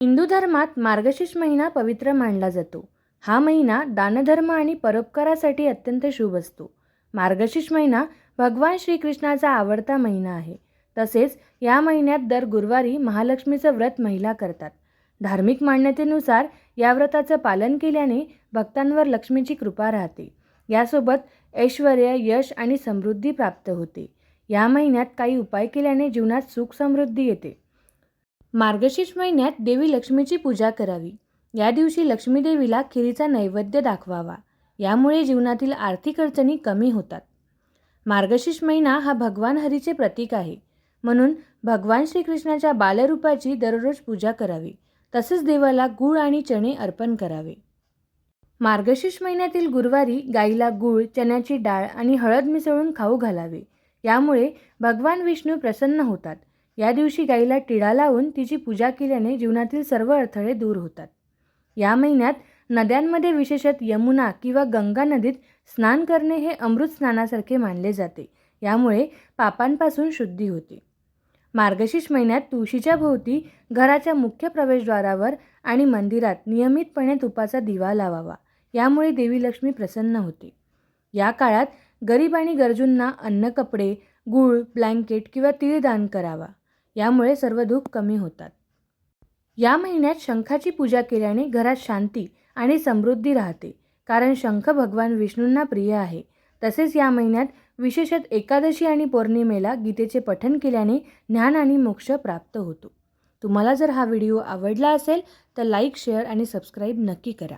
हिंदू धर्मात मार्गशीर्ष महिना पवित्र मानला जातो. हा महिना दानधर्म आणि परोपकारासाठी अत्यंत शुभ असतो. मार्गशीर्ष महिना भगवान श्रीकृष्णाचा आवडता महिना आहे. तसेच या महिन्यात दर गुरुवारी महालक्ष्मीचं व्रत महिला करतात. धार्मिक मान्यतेनुसार या व्रताचं पालन केल्याने भक्तांवर लक्ष्मीची कृपा राहते. यासोबत ऐश्वर, यश आणि समृद्धी प्राप्त होते. या महिन्यात काही उपाय केल्याने जीवनात सुख समृद्धी येते. मार्गशीर्ष महिन्यात देवी लक्ष्मीची पूजा करावी. या दिवशी लक्ष्मी देवीला खिरीचा नैवेद्य दाखवावा. यामुळे जीवनातील आर्थिक अडचणी कमी होतात. मार्गशीर्ष महिना हा भगवान हरीचे प्रतीक आहे. म्हणून भगवान श्रीकृष्णाच्या बालरूपाची दररोज पूजा करावी. तसेच देवाला गूळ आणि चणे अर्पण करावे. मार्गशीर्ष महिन्यातील गुरुवारी गाईला गूळ, चण्याची डाळ आणि हळद मिसळून खाऊ घालावे. यामुळे भगवान विष्णू प्रसन्न होतात. या दिवशी गाईला टिळा लावून तिची पूजा केल्याने जीवनातील सर्व अडथळे दूर होतात. या महिन्यात नद्यांमध्ये, विशेषतः यमुना किंवा गंगा नदीत स्नान करणे हे अमृत स्नानासारखे मानले जाते. यामुळे पापांपासून शुद्धी होते. मार्गशीर्ष महिन्यात तुळशीच्या भोवती, घराच्या मुख्य प्रवेशद्वारावर आणि मंदिरात नियमितपणे तुपाचा दिवा लावावा. यामुळे देवी लक्ष्मी प्रसन्न होते. या काळात गरीब आणि गरजूंना अन्न, कपडे, गूळ, ब्लँकेट किंवा तीळ दान करावा. यामुळे सर्व दुःख कमी होतात. या महिन्यात शंखाची पूजा केल्याने घरात शांती आणि समृद्धी राहते. कारण शंख भगवान विष्णूंना प्रिय आहे. तसेच या महिन्यात विशेषतः एकादशी आणि पौर्णिमेला गीतेचे पठण केल्याने ज्ञान आणि मोक्ष प्राप्त होतो. तुम्हाला जर हा व्हिडिओ आवडला असेल तर लाईक, शेअर आणि सबस्क्राईब नक्की करा.